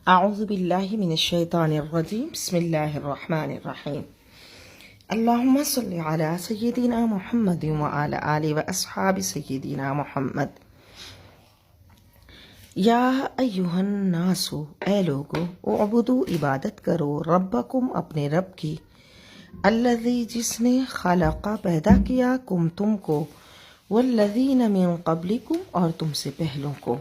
اعوذ باللہ من الشیطان الرجیم بسم اللہ الرحمن الرحیم اللہم صلی علی سیدنا محمد وعلی آلہ واصحاب سیدنا محمد۔ یا ایہا الناس، اے لوگو، اعبدو، عبادت کرو، ربکم، اپنے رب کی، الذی، جس نے، خلق، پیدا کیا، کم، تم کو، والذین من قبلکم، اور تم سے پہلوں کو،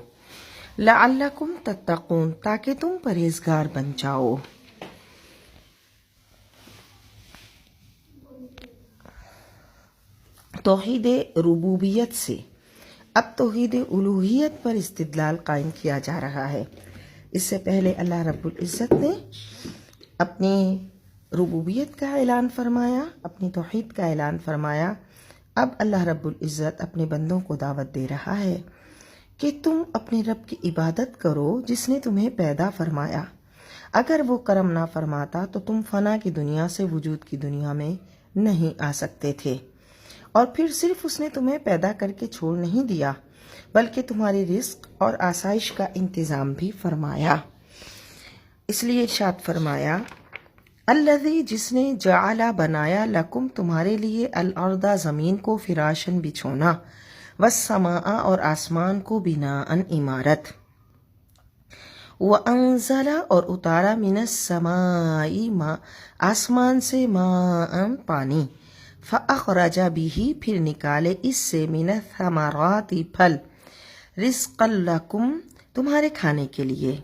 لعلکم تتقون، تاکہ تم پرہیزگار بن جاؤ۔ توحید ربوبیت سے اب توحید الوہیت پر استدلال قائم کیا جا رہا ہے۔ اس سے پہلے اللہ رب العزت نے اپنی ربوبیت کا اعلان فرمایا، اپنی توحید کا اعلان فرمایا۔ اب اللہ رب العزت اپنے بندوں کو دعوت دے رہا ہے کہ تم اپنے رب کی عبادت کرو جس نے تمہیں پیدا فرمایا۔ اگر وہ کرم نہ فرماتا تو تم فنا کی دنیا سے وجود کی دنیا میں نہیں آ سکتے تھے، اور پھر صرف اس نے تمہیں پیدا کر کے چھوڑ نہیں دیا بلکہ تمہاری رزق اور آسائش کا انتظام بھی فرمایا۔ اس لیے ارشاد فرمایا، الذی، جس نے، جعل، بنایا، لکم، تمہارے لیے، الارض، زمین کو، فراشن، بچھونا، والسماء، اور آسمان کو، بناءً، عمارت، وانزل، اور اتارا، من السماء، آسمان سے، ماءً، پانی، فاخرج به، پھر نکالے اس سے، من الثمرات، پھل، رزقا لکم، تمہارے کھانے کے لیے،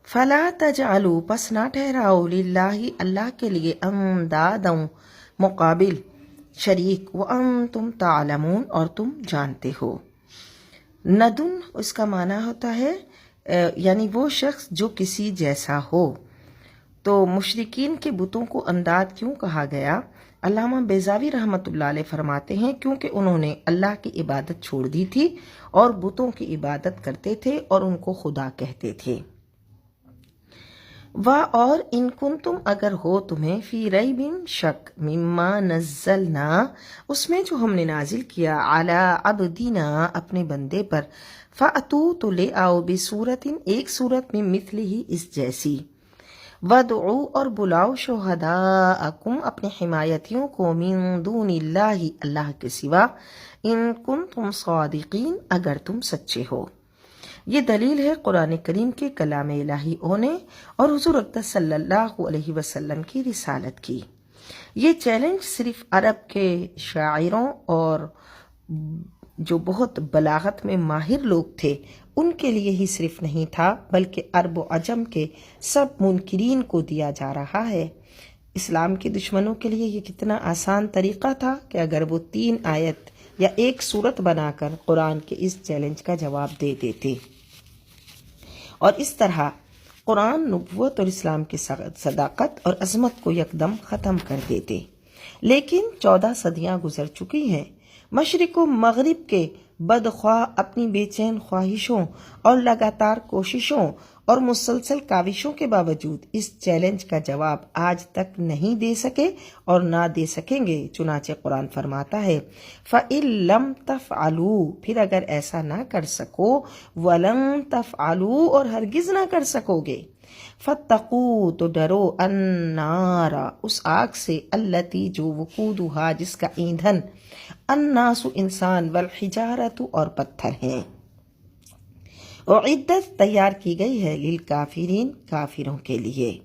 فلا تجعلوا، پس نہ ٹھہراؤ، للہ، اللہ کے لیے، اندادا، مقابل، شریک، وانتم تعلمون، اور تم جانتے ہو۔ ندن، اس کا معنی ہوتا ہے یعنی وہ شخص جو کسی جیسا ہو۔ تو مشرکین کے بتوں کو انداد کیوں کہا گیا؟ علامہ بیضاوی رحمۃ اللہ علیہ فرماتے ہیں کیونکہ انہوں نے اللہ کی عبادت چھوڑ دی تھی اور بتوں کی عبادت کرتے تھے اور ان کو خدا کہتے تھے۔ اور ان کنتم، اگر ہو تمہیں، فی ریب، شک، مما نزلنا، اس میں جو ہم نے نازل کیا، علی عبدنا، اپنے بندے پر، فاتو، تو لے آؤ، بصورت، ایک صورت میں، مثلہ، اس جیسی، ودعو، اور بلاؤ، شہداءکم، اپنے حمایتیوں کو، من دون اللہ، اللہ کے سوا، ان کنتم صادقین، اگر تم سچے ہو۔ یہ دلیل ہے قرآن کریم کے کلام الہی ہونے اور حضور اقدس صلی اللہ علیہ وسلم کی رسالت کی۔ یہ چیلنج صرف عرب کے شاعروں اور جو بہت بلاغت میں ماہر لوگ تھے ان کے لیے ہی صرف نہیں تھا، بلکہ عرب و عجم کے سب منکرین کو دیا جا رہا ہے۔ اسلام کے دشمنوں کے لیے یہ کتنا آسان طریقہ تھا کہ اگر وہ 3 آیت یا ایک سورت بنا کر قرآن کے اس چیلنج کا جواب دے دیتے، اور اس طرح قرآن نبوت اور اسلام کی صداقت اور عظمت کو یکدم ختم کر دیتے۔ لیکن 14 صدیاں گزر چکی ہیں، مشرق و مغرب کے بدخواہ اپنی بے چین خواہشوں اور لگاتار کوششوں اور مسلسل کاوشوں کے باوجود اس چیلنج کا جواب آج تک نہیں دے سکے اور نہ دے سکیں گے۔ چنانچہ قرآن فرماتا ہے، فَإِن لَمْ تَفْعَلُوا، پھر اگر ایسا نہ کر سکو، وَلَن تَفْعَلُوا، اور ہرگز نہ کر سکو گے، فَاتَّقُوا، تو ڈرو، النَّارَ، اس آگ سے، الَّتِی، جو، وقودھا، جس کا ایندھن، الناس، انسان، والحجارۃ، اور پتھر ہیں، اعدت، تیار کی گئی ہے، للکافرین، کافروں کے لیے،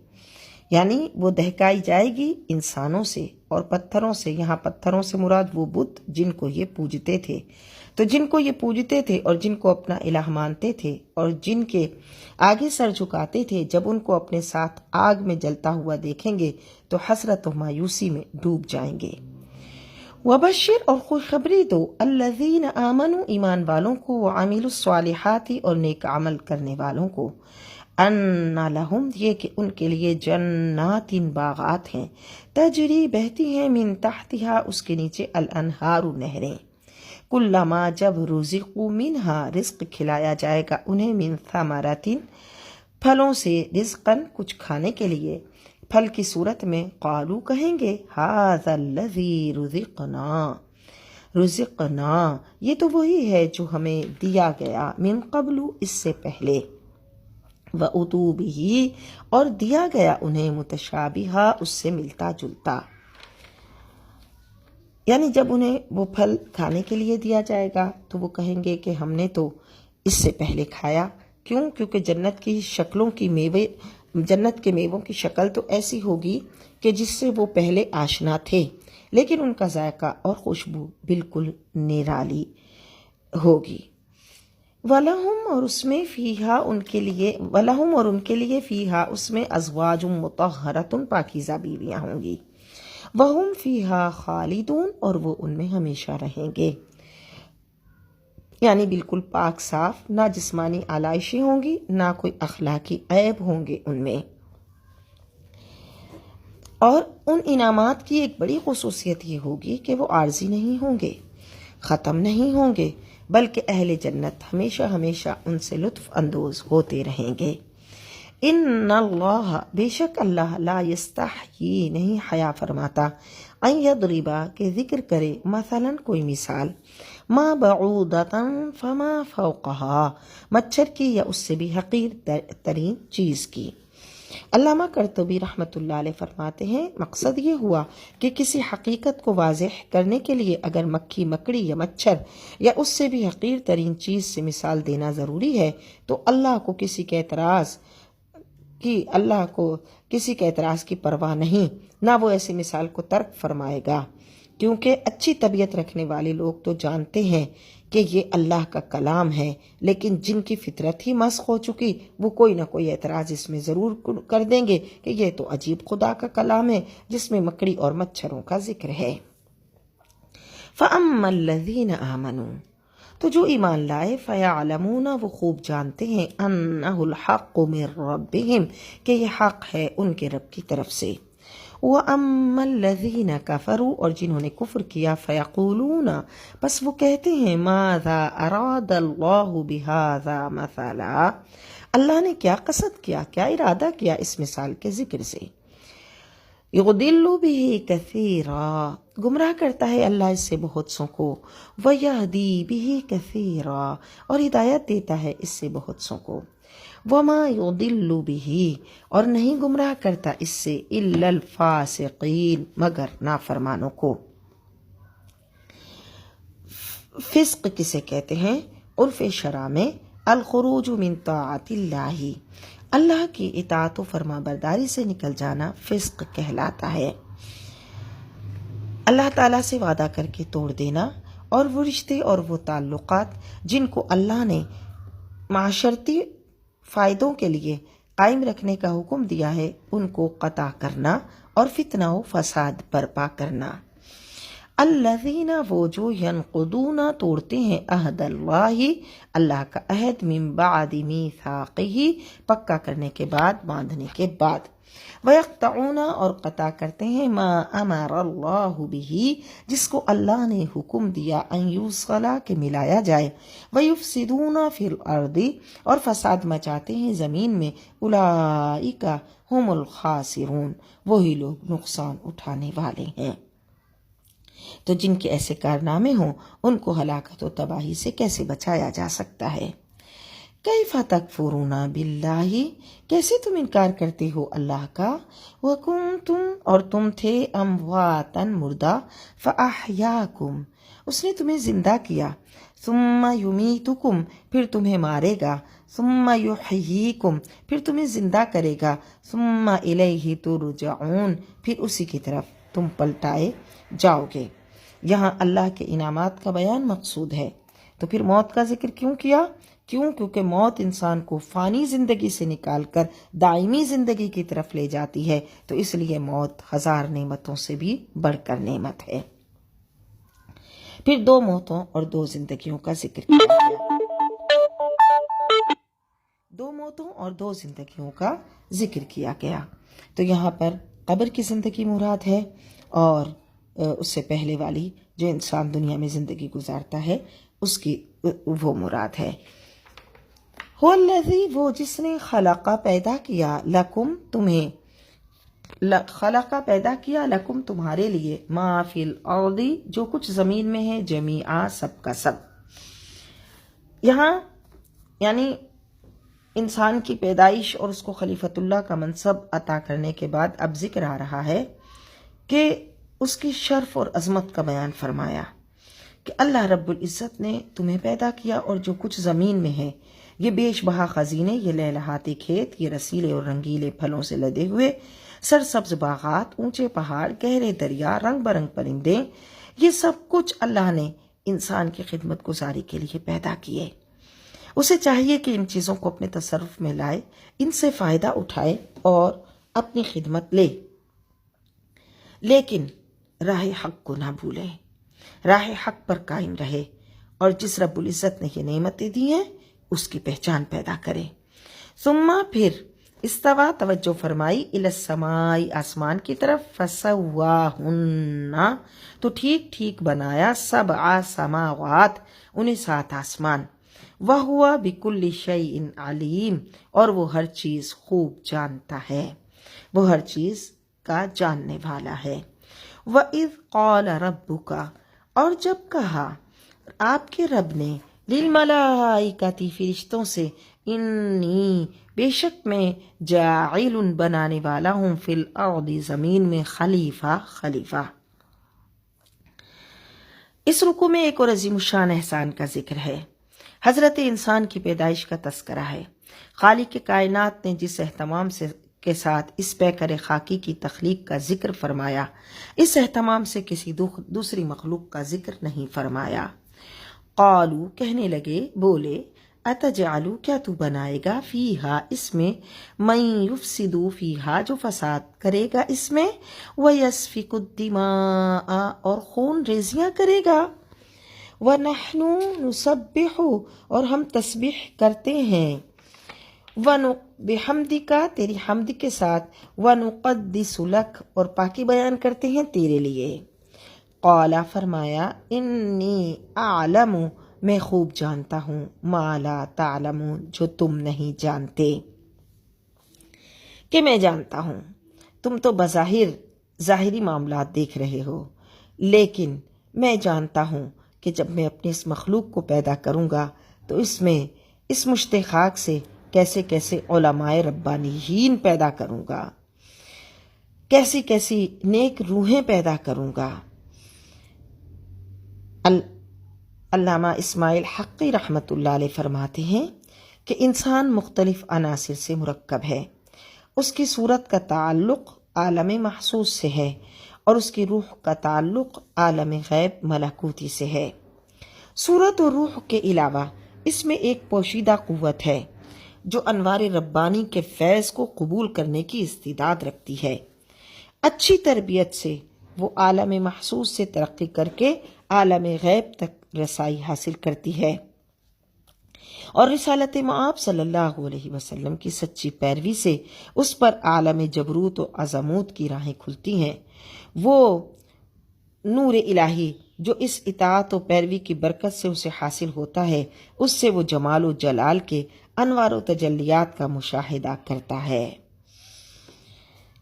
یعنی وہ دہکائی جائے گی انسانوں سے اور پتھروں سے۔ یہاں پتھروں سے مراد وہ بت جن کو یہ پوجتے تھے، تو جن کو یہ پوجتے تھے اور جن کو اپنا الہ مانتے تھے اور جن کے آگے سر جھکاتے تھے، جب ان کو اپنے ساتھ آگ میں جلتا ہوا دیکھیں گے تو حسرت و مایوسی میں ڈوب جائیں گے۔ وبشر، اور خوشخبری دو، الذین آمنوا، ایمان والوں کو، وعملوا الصالحات، اور نیک عمل کرنے والوں کو، ان لہم، یہ کہ ان کے لیے، جنات، باغات ہیں، تجری، بہتی ہیں، من تحتہا، اس کے نیچے، الانہار، نہریں، کلما، جب، رزقوا منہا، رزق کھلایا جائے گا انہیں، من ثمرات، پھلوں سے، رزقاً، کچھ کھانے کے لیے، پھل کی صورت میں، قالو، کہیں گے، ھذا الذی رزقنا، یہ تو وہی ہے جو ہمیں دیا گیا، من قبل، اس سے پہلے، وَأُتُوا بِهِ اور دیا گیا انہیں متشابہا اس سے ملتا جلتا، یعنی جب انہیں وہ پھل کھانے کے لیے دیا جائے گا تو وہ کہیں گے کہ ہم نے تو اس سے پہلے کھایا، کیوں؟ کیونکہ جنت کی شکلوں کی جنت کے میووں کی شکل تو ایسی ہوگی کہ جس سے وہ پہلے آشنا تھے، لیکن ان کا ذائقہ اور خوشبو بالکل نرالی ہوگی۔ وَلَهُمْ اور اس میں فیہا ان کے لیے وَلَهُمْ اور ان کے لیے فیہا اس میں ازواج مطہرۃ پاکیزہ بیویاں ہوں گی، وَهُمْ فیہا خالدون اور وہ ان میں ہمیشہ رہیں گے، یعنی بالکل پاک صاف، نہ جسمانی آلائشیں ہوں گی نہ کوئی اخلاقی عیب ہوں گے ان میں۔ اور ان انعامات کی ایک بڑی خصوصیت یہ ہوگی کہ وہ عارضی نہیں ہوں گے، ختم نہیں ہوں گے، بلکہ اہل جنت ہمیشہ ہمیشہ ان سے لطف اندوز ہوتے رہیں گے۔ ان اللہ بے شک اللہ لا یستحیی نہیں حیا فرماتا، ان یضربا کہ ذکر کرے مثلا کوئی مثال، ما بعودتا فما فوقہا مچھر کی یا اس سے بھی حقیر ترین چیز کی۔ علامہ قرطبی رحمۃ اللہ علیہ فرماتے ہیں مقصد یہ ہوا کہ کسی حقیقت کو واضح کرنے کے لیے اگر مکھی مکڑی یا مچھر یا اس سے بھی حقیر ترین چیز سے مثال دینا ضروری ہے تو اللہ کو کسی کے اعتراض کی پرواہ نہیں، نہ وہ ایسی مثال کو ترک فرمائے گا، کیونکہ اچھی طبیعت رکھنے والے لوگ تو جانتے ہیں کہ یہ اللہ کا کلام ہے، لیکن جن کی فطرت ہی مسخ ہو چکی وہ کوئی نہ کوئی اعتراض اس میں ضرور کر دیں گے کہ یہ تو عجیب خدا کا کلام ہے جس میں مکڑی اور مچھروں کا ذکر ہے۔ فَأَمَّا الَّذِينَ آمَنُوا تو جو ایمان لائے، فَيَعْلَمُونَ وہ خوب جانتے ہیں، أَنَّهُ الْحَقُّ مِن رَبِّهِمْ کہ یہ حق ہے ان کے رب کی طرف سے۔ وَأَمَّا الَّذِينَ كَفَرُوا اور جنہوں نے کفر کیا، فَيَقُولُونَ بس وہ کہتے ہیں مَاذَا أَرَادَ اللَّهُ بِهَذَا مَثَلًا اللہ نے کیا قصد کیا، کیا ارادہ کیا اس مثال کے ذکر سے۔ يُضِلُّ بِهِ كَثِيرًا گمراہ کرتا ہے اللہ اس سے بہت سوں کو، وَيَهْدِي بِهِ كَثِيرًا اور ہدایت دیتا ہے اس سے بہت سوں کو۔ وَمَا يُضِلُّ بِهِ اور نہیں گمراہ کرتا اس سے إِلَّا الْفَاسِقِينَ مگر نافرمانوں کو۔ فسق کسے کہتے ہیں؟ عرف شرع میں الخروج من طاعت اللہ اللہ کی اطاعت و فرما برداری سے نکل جانا فسق کہلاتا ہے۔ اللہ تعالیٰ سے وعدہ کر کے توڑ دینا اور وہ رشتے اور وہ تعلقات جن کو اللہ نے معاشرتی فائدوں کے لیے قائم رکھنے کا حکم دیا ہے ان کو قطع کرنا اور فتنہ و فساد برپا کرنا۔ الذین وہ جو ینقضون توڑتے ہیں عہد اللہ اللہ کا عہد من بعد میثاقہ پکا کرنے کے بعد، باندھنے کے بعد، ویقطعون اور قطع کرتے ہیں ما امر اللہ بہ جس کو اللہ نے حکم دیا ان یوصل کہ ملایا جائے، ویفسدون فی الارض اور فساد مچاتے ہیں زمین میں، اولئک هم الخاسرون وہی لوگ نقصان اٹھانے والے ہیں۔ تو جن کے ایسے کارنامے ہوں ان کو ہلاکت و تباہی سے کیسے بچایا جا سکتا ہے؟ کیف تکفرون باللہ کیسے تم انکار کرتے ہو اللہ کا، وکنتم اور تم تھے امواتا مردہ، فاحیاکم اس نے تمہیں زندہ کیا، ثم یمیتکم پھر تمہیں مارے گا، ثم یحییکم پھر تمہیں زندہ کرے گا، ثم الیہ ترجعون پھر اسی کی طرف تم پلٹائے جاؤ گے۔ یہاں اللہ کے انعامات کا بیان مقصود ہے، تو پھر موت کا ذکر کیوں کیا؟ کیونکہ موت انسان کو فانی زندگی سے نکال کر دائمی زندگی کی طرف لے جاتی ہے، تو اس لیے موت ہزار نعمتوں سے بھی بڑھ کر نعمت ہے۔ پھر دو موتوں اور دو زندگیوں کا ذکر کیا گیا، دو موتوں اور دو زندگیوں کا ذکر کیا گیا، تو یہاں پر قبر کی زندگی مراد ہے اور اس سے پہلے والی جو انسان دنیا میں زندگی گزارتا ہے اس کی وہ مراد ہے۔ هو الذی وہ جس نے خلق پیدا کیا لکم تمہیں، خلق پیدا کیا لکم تمہارے لیے، ما فی الارض جو کچھ زمین میں ہے، جمیعا سب کا سب۔ یہاں یعنی انسان کی پیدائش اور اس کو خلیفۃ اللہ کا منصب عطا کرنے کے بعد اب ذکر آ رہا ہے کہ اس کی شرف اور عظمت کا بیان فرمایا کہ اللہ رب العزت نے تمہیں پیدا کیا اور جو کچھ زمین میں ہے یہ بیش بہا خزینے، یہ لہلہاتے کھیت، یہ رسیلے اور رنگیلے پھلوں سے لدے ہوئے سرسبز باغات، اونچے پہاڑ، گہرے دریا، رنگ برنگ پرندے، یہ سب کچھ اللہ نے انسان کی خدمت گزاری کے لیے پیدا کیے۔ اسے چاہیے کہ ان چیزوں کو اپنے تصرف میں لائے، ان سے فائدہ اٹھائے اور اپنی خدمت لے، لیکن راہ حق کو نہ بھولے، راہ حق پر قائم رہے اور جس رب العزت نے یہ نعمتیں دی ہیں اس کی پہچان پیدا کرے۔ ثم پھر استوا توجہ فرمائی الی السماء آسمان کی طرف، فسواہن تو ٹھیک ٹھیک بنایا، سبع سماوات انہیں 7 آسمان، وہو بکل شیء علیم اور وہ ہر چیز خوب جانتا ہے، وہ ہر چیز کا جاننے والا ہے۔ وَإِذْ قَالَ رَبُّكَ اور جب کہا آپ کے رب نے، للملائکۃ فرشتوں سے، انی بے شک میں، جاعل بنانے والا ہوں، فی الارض زمین میں، خلیفہ۔ اس رکوع میں ایک اور عظیم الشان احسان کا ذکر ہے۔ حضرت انسان کی پیدائش کا تذکرہ ہے۔ خالق کائنات نے جس اہتمام کے ساتھ اس پیکر خاکی کی تخلیق کا ذکر فرمایا، اس اہتمام سے کسی دوسری مخلوق کا ذکر نہیں فرمایا۔ قالو کہنے لگے، بولے، اتجعلو کیا تو بنائے گا، فیہا اس میں، من یفسدو فیہا جو فساد کرے گا اس میں، ویسفک الدماء اور خون ریزیاں کرے گا، وَنَحْنُ نُسَبِّحُ اور ہم تسبیح کرتے ہیں، بِحَمْدِكَ تیری حمد کے ساتھ، وَنُقَدِّسُ لَكَ اور پاکی بیان کرتے ہیں تیرے لیے۔ قَالَ فرمایا، انی اعلم میں خوب جانتا ہوں، ما لا تعلمون جو تم نہیں جانتے، کہ میں جانتا ہوں تم تو بظاہر ظاہری معاملات دیکھ رہے ہو، لیکن میں جانتا ہوں کہ جب میں اپنی اس مخلوق کو پیدا کروں گا تو اس میں اس مشت خاک سے کیسے کیسے علماء ربانیین پیدا کروں گا، کیسی کیسی نیک روحیں پیدا کروں گا۔ علامہ اسماعیل حقی رحمۃ اللہ علیہ فرماتے ہیں کہ انسان مختلف عناصر سے مرکب ہے، اس کی صورت کا تعلق عالم محسوس سے ہے اور اس کی روح کا تعلق عالم غیب ملکوتی سے ہے۔ صورت و روح کے علاوہ اس میں ایک پوشیدہ قوت ہے جو انوار ربانی کے فیض کو قبول کرنے کی استعداد رکھتی ہے۔ اچھی تربیت سے وہ عالم محسوس سے ترقی کر کے عالم غیب تک رسائی حاصل کرتی ہے، اور رسالت مآب صلی اللہ علیہ وسلم کی سچی پیروی سے اس پر عالم جبروت و عظموت کی راہیں کھلتی ہیں۔ وہ نور الہی جو اس اطاعت و پیروی کی برکت سے اسے حاصل ہوتا ہے، اس سے وہ جمال و جلال کے انوار و تجلیات کا مشاہدہ کرتا ہے۔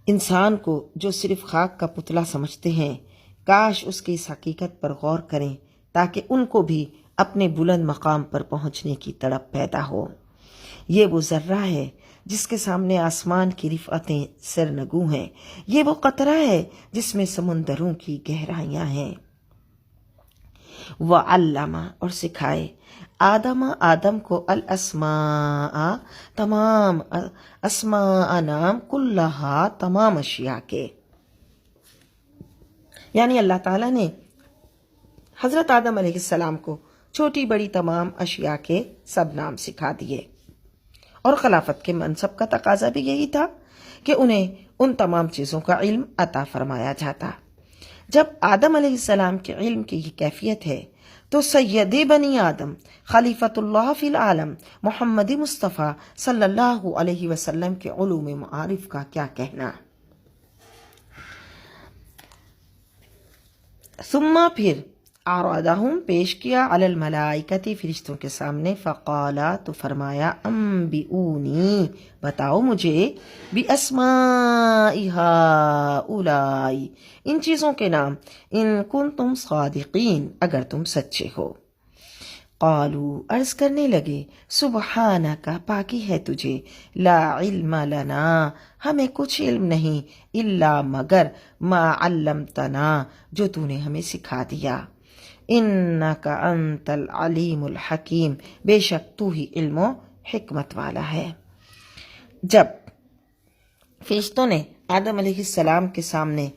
انسان کو جو صرف خاک کا پتلا سمجھتے ہیں، کاش اس کی اس حقیقت پر غور کریں تاکہ ان کو بھی اپنے بلند مقام پر پہنچنے کی تڑپ پیدا ہو۔ یہ وہ ذرہ ہے جس کے سامنے آسمان کی رفعتیں سرنگوں ہیں، یہ وہ قطرہ ہے جس میں سمندروں کی گہرائیاں ہیں۔ وَعَلَّمَ اور سکھائے، آدم کو الاسماء تمام اسماء نام، کلہا تمام اشیاء کے، یعنی اللہ تعالیٰ نے حضرت آدم علیہ السلام کو چھوٹی بڑی تمام اشیاء کے سب نام سکھا دیے، اور خلافت کے منصب کا تقاضا بھی یہی تھا کہ انہیں ان تمام چیزوں کا علم عطا فرمایا جاتا۔ جب آدم علیہ السلام کے علم کی یہ کیفیت ہے تو سید بنی آدم خلیفۃ اللہ فی العالم محمد مصطفیٰ صلی اللہ علیہ وسلم کے علوم معارف کا کیا کہنا۔ ثم پھر اعرضہم پیش کیا علی الملائکۃ فرشتوں کے سامنے، فقالا تو فرمایا، انبئونی بتاؤ مجھے، باسماء ہؤلاء ان چیزوں کے نام، ان کنتم صادقین اگر تم سچے ہو۔ قالو عرض کرنے لگے سبحانک پاکی ہے تجھے، لا علم لنا ہمیں کچھ علم نہیں، الا مگر ما علمتنا جو تو نے ہمیں سکھا دیا، انک انت العلیم الحکیم بے شک تو ہی علم و حکمت والا ہے۔ جب فرشتوں نے آدم علیہ السلام کے سامنے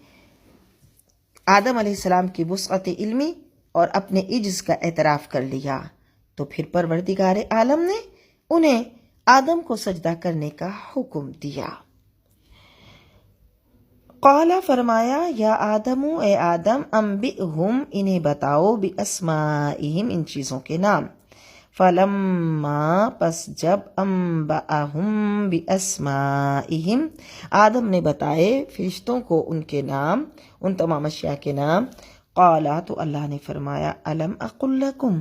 آدم علیہ السلام کی وسعت علمی اور اپنے عجز کا اعتراف کر لیا تو پھر پروردگار عالم نے انہیں آدم کو سجدہ کرنے کا حکم دیا۔ قال فرمایا یا آدم اے آدم انبئہم انہیں بتاؤ باسمائہم ان چیزوں کے نام، فلما پس جب انبأہم باسمائہم آدم نے بتائے فرشتوں کو ان کے نام، ان تمام اشیاء کے نام، قالا تو اللہ نے فرمایا الم اقل لکم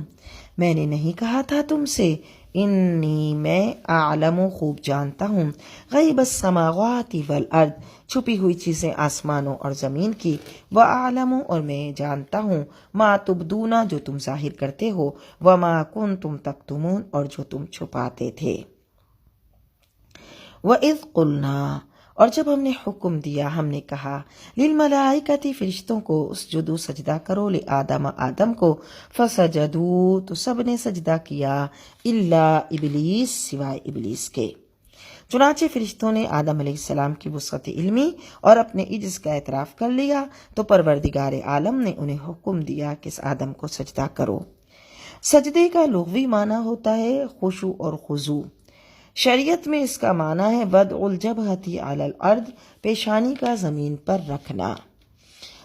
میں نے نہیں کہا تھا تم سے، انی میں اعلم خوب جانتا ہوں، غیب السماوات والارض چھپی ہوئی چیزیں آسمانوں اور زمین کی، وَأَعْلَمُ اور میں جانتا ہوں، ما تبدون جو تم ظاہر کرتے ہو، وما کنتم تکتمون اور جو تم چھپاتے تھے۔ وَإِذْ قُلْنَا اور جب ہم نے حکم دیا ہم نے کہا، للملائکۃ فرشتوں کو اسجدوا سجدہ کرو، لآدم آدم کو، فسجدوا تو سب نے سجدہ کیا، الا ابلیس سوائے ابلیس کے۔ چنانچہ فرشتوں نے آدم علیہ السلام کی وسعت علمی اور اپنے عجز کا اعتراف کر لیا تو پروردگار عالم نے انہیں حکم دیا کہ اس آدم کو سجدہ کرو۔ سجدے کا لغوی معنی ہوتا ہے خشوع اور خضوع۔ شریعت میں اس کا معنی ہے وضع الجبہۃ علی الارض پیشانی کا زمین پر رکھنا۔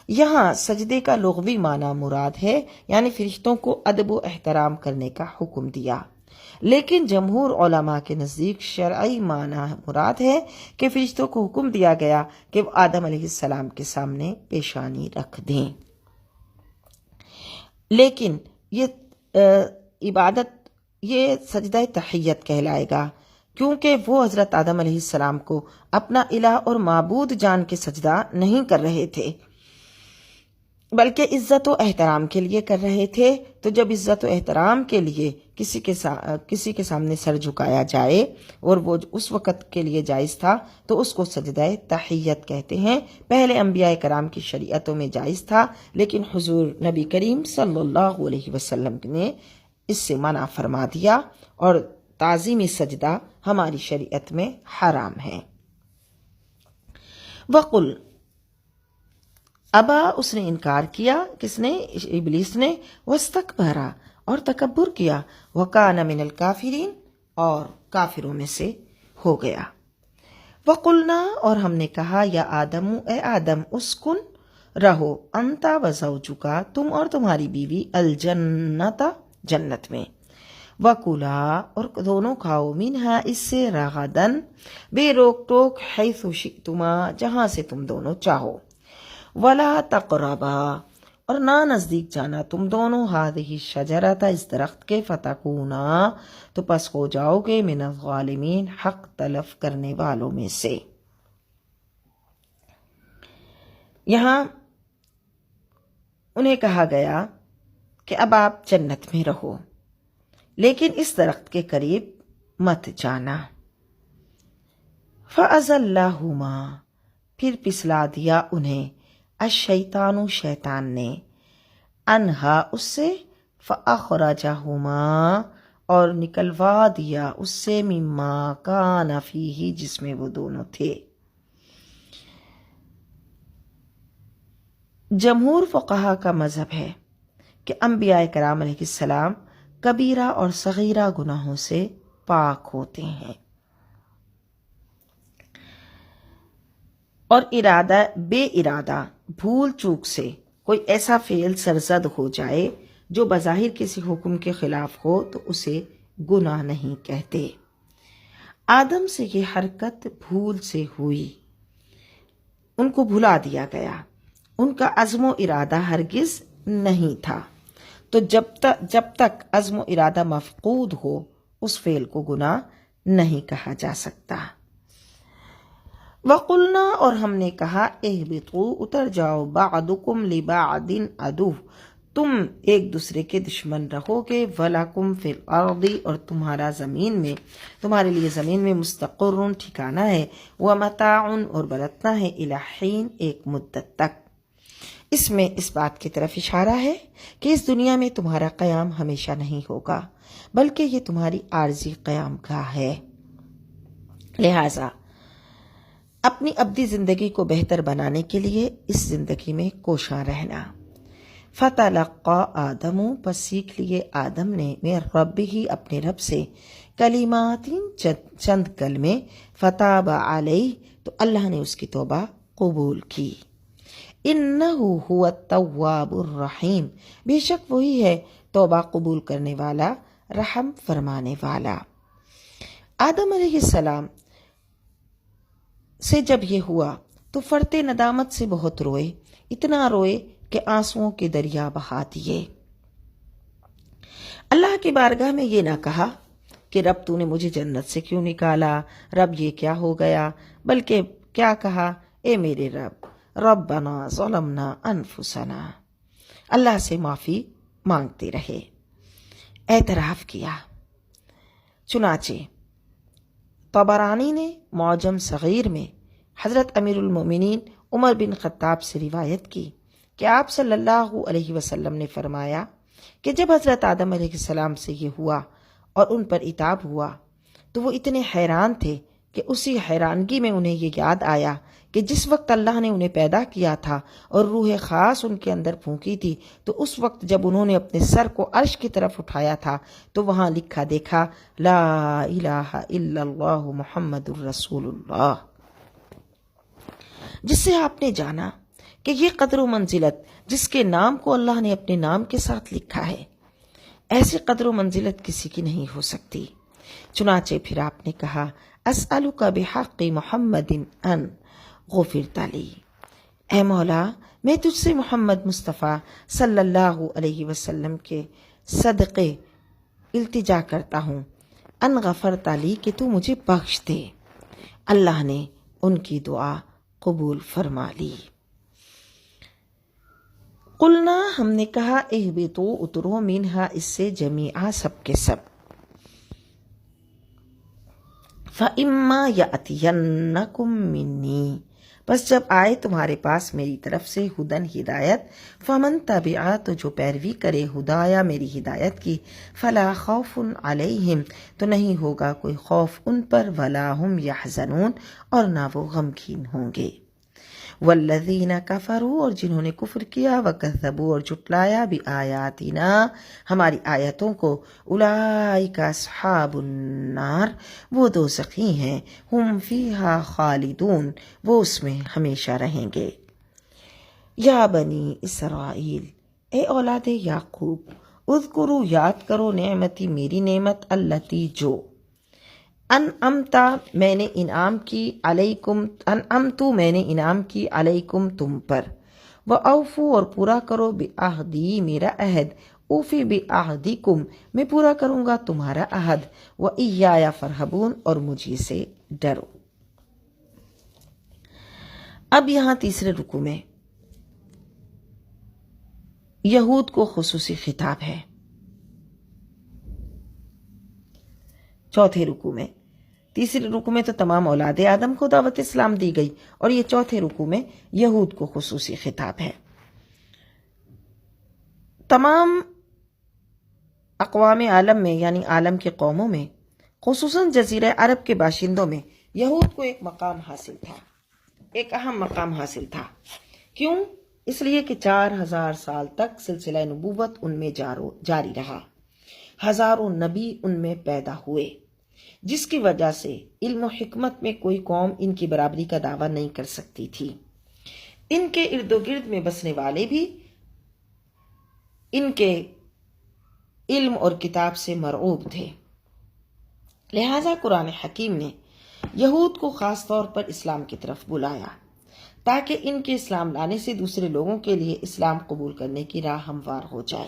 یہاں سجدے کا لغوی معنی مراد ہے، یعنی فرشتوں کو ادب و احترام کرنے کا حکم دیا، لیکن جمہور علماء کے نزدیک شرعی معنی مراد ہے کہ فرشتوں کو حکم دیا گیا کہ وہ آدم علیہ السلام کے سامنے پیشانی رکھ دیں۔ لیکن یہ سجدہ تحیت کہلائے گا، کیونکہ وہ حضرت آدم علیہ السلام کو اپنا الہ اور معبود جان کے سجدہ نہیں کر رہے تھے بلکہ عزت و احترام کے لیے کر رہے تھے۔ تو جب عزت و احترام کے لیے کسی کے سامنے سر جھکایا جائے اور وہ اس وقت کے لیے جائز تھا تو اس کو سجدہ تحیت کہتے ہیں۔ پہلے انبیاء کرام کی شریعتوں میں جائز تھا، لیکن حضور نبی کریم صلی اللہ علیہ وسلم نے اس سے منع فرما دیا اور تعظیمی سجدہ ہماری شریعت میں حرام ہے۔ وقل ابا اس نے انکار کیا، کس نے؟ ابلیس نے، واستکبر اور تکبر کیا، وکان من الکافرین اور کافروں میں سے ہو گیا۔ وقلنا اور ہم نے کہا یا آدم اے آدم اسکن رہو، انتا وزوجک تم اور تمہاری بیوی، الجنت جنت میں، وکلا اور دونوں کھاؤ، منہا اس سے، رغدن بے روک ٹوک، حیث شئتما جہاں سے تم دونوں چاہو، ولا تقربا اور نہ نزدیک جانا تم دونوں، ہذہ شجرۃ اس درخت کے، فتکونا تو پس ہو جاؤ گے، من الظالمین حق تلف کرنے والوں میں سے۔ یہاں انہیں کہا گیا کہ اب آپ جنت میں رہو لیکن اس درخت کے قریب مت جانا۔ فَأَزَلَّهُمَا پھر پسلا دیا انہیں، الشیطان شیطان نے، انہا اس سے، فَأَخْرَجَهُمَا اور نکلوا دیا اس سے، مما کان فیہ جس میں وہ دونوں تھے۔ جمہور فقہا کا مذہب ہے کہ انبیاء کرام علیہ السلام کبیرہ اور صغیرہ گناہوں سے پاک ہوتے ہیں، اور بے ارادہ بھول چوک سے کوئی ایسا فعل سرزد ہو جائے جو بظاہر کسی حکم کے خلاف ہو تو اسے گناہ نہیں کہتے۔ آدم سے یہ حرکت بھول سے ہوئی، ان کو بھلا دیا گیا، ان کا عزم و ارادہ ہرگز نہیں تھا، تو جب تک عزم و ارادہ مفقود ہو اس فعل کو گناہ نہیں کہا جا سکتا۔ وقلنا اور ہم نے کہا، اہبطوا اتر جاؤ، بعضکم لبعض عدو تم ایک دوسرے کے دشمن رہو گے. وَلَكُمْ فِي الْأَرْضِ اور تمہارے لیے زمین میں مستقر ٹھکانہ ہے. وَمَتَاعٌ اور برتنا ہے. إِلَى حِين ایک مدت تک. اس میں اس بات کی طرف اشارہ ہے کہ اس دنیا میں تمہارا قیام ہمیشہ نہیں ہوگا بلکہ یہ تمہاری عارضی قیام گاہ ہے. لہٰذا اپنی ابدی زندگی کو بہتر بنانے کے لیے اس زندگی میں کوشاں رہنا. فَتَلَقَّى آدَمُ پس سیکھ لیے آدم نے من ربہ اپنے رب سے کلمات چند کلمے. فَتَابَ عَلَيْهِ تو اللہ نے اس کی توبہ قبول کی. إِنَّهُ هُوَ التَّوَّابُ الرَّحِيمُ بے شک وہی ہے توبہ قبول کرنے والا رحم فرمانے والا. آدم علیہ السلام سے جب یہ ہوا تو فرتے ندامت سے بہت روئے. اتنا روئے کہ آنسوؤں کے دریا بہا دیے. اللہ کی بارگاہ میں یہ نہ کہا کہ رب تو نے مجھے جنت سے کیوں نکالا، رب یہ کیا ہو گیا، بلکہ کیا کہا، اے میرے رب ربنا ظلمنا انفسنا. اللہ سے معافی مانگتے رہے، اعتراف کیا. چنانچہ طبرانی نے معجم صغیر میں حضرت امیر المومنین عمر بن خطاب سے روایت کی کہ آپ صلی اللہ علیہ وسلم نے فرمایا کہ جب حضرت آدم علیہ السلام سے یہ ہوا اور ان پر عتاب ہوا تو وہ اتنے حیران تھے کہ اسی حیرانگی میں انہیں یہ یاد آیا کہ جس وقت اللہ نے انہیں پیدا کیا تھا اور روح خاص ان کے اندر پھونکی تھی تو اس وقت جب انہوں نے اپنے سر کو عرش کی طرف اٹھایا تھا تو وہاں لکھا دیکھا لا الہ الا اللہ محمد الرسول اللہ، جس سے آپ نے جانا کہ یہ قدر و منزلت جس کے نام کو اللہ نے اپنے نام کے ساتھ لکھا ہے، ایسی قدر و منزلت کسی کی نہیں ہو سکتی. چنانچہ پھر آپ نے کہا اسألک بحق محمد ان غفرت لی، اے مولا میں تجھ سے محمد مصطفیٰ صلی اللہ علیہ وسلم کے صدقے التجا کرتا ہوں ان غفرت لی کہ تو مجھے بخش دے. اللہ نے ان کی دعا قبول فرما لی. قلنا ہم نے کہا اہبطوا اترو منہا اس سے جمیعا سب کے سب. فَإِمَّا يَأْتِيَنَّكُم مِّنِّي بس جب آئے تمہارے پاس میری طرف سے ہدن ہدایت. فمن تبعا تو جو پیروی کرے ہدایا میری ہدایت کی. فلا خوف علیہم تو نہیں ہوگا کوئی خوف ان پر. ولا ہم یحزنون اور نہ وہ غمگین ہوں گے. والذین کفروا اور جنہوں نے کفر کیا. وکذبوا اور جھٹلایا بآیاتنا ہماری آیتوں کو. اولئک اصحاب النار وہ دوزخی ہیں. ہم فیہا خالدون وہ اس میں ہمیشہ رہیں گے. یا بنی اسرائیل اے اولاد یعقوب اذکروا یاد کرو نعمتی میری نعمت التی جو انعمتا میں نے انعام کی علیکم انعمتو میں نے انعام کی علیکم تم پر. وَأَوْفُوا اور پورا کرو بعہدی میرا عہد. اوفی بعہدکم میں پورا کروں گا تمہارا عہد. وَإِيَّايَ فَارْهَبُونَ اور مجھے سے ڈرو. اب یہاں تیسرے رکوع میں یہود کو خصوصی خطاب ہے. چوتھے رکوع میں تیسرے رکوع میں تو تمام اولاد آدم کو دعوت اسلام دی گئی اور یہ چوتھے رکوع میں یہود کو خصوصی خطاب ہے. تمام اقوام عالم میں یعنی عالم کے قوموں میں خصوصاً جزیرہ عرب کے باشندوں میں یہود کو ایک مقام حاصل تھا، ایک اہم مقام حاصل تھا. کیوں؟ اس لیے کہ 4000 سال تک سلسلہ نبوت ان میں جاری رہا. ہزاروں نبی ان میں پیدا ہوئے، جس کی وجہ سے علم و حکمت میں کوئی قوم ان کی برابری کا دعویٰ نہیں کر سکتی تھی. ان کے ارد و گرد میں بسنے والے بھی ان کے علم اور کتاب سے مرعوب تھے. لہٰذا قرآن حکیم نے یہود کو خاص طور پر اسلام کی طرف بلایا تاکہ ان کے اسلام لانے سے دوسرے لوگوں کے لیے اسلام قبول کرنے کی راہ ہموار ہو جائے،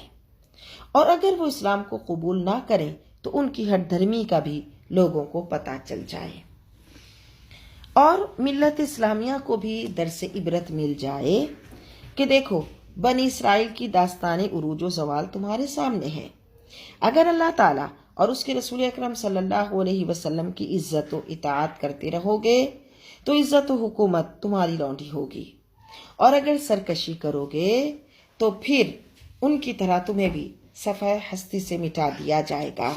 اور اگر وہ اسلام کو قبول نہ کریں تو ان کی ہٹ دھرمی کا بھی لوگوں کو پتہ چل جائے اور ملت اسلامیہ کو بھی درس عبرت مل جائے کہ دیکھو بنی اسرائیل کی داستان عروج و زوال تمہارے سامنے ہے۔ اگر اللہ تعالیٰ اور اس کے رسول اکرم صلی اللہ علیہ وسلم کی عزت و اطاعت کرتے رہو گے تو عزت و حکومت تمہاری لونڈی ہوگی، اور اگر سرکشی کرو گے تو پھر ان کی طرح تمہیں بھی صفحہ ہستی سے مٹا دیا جائے گا۔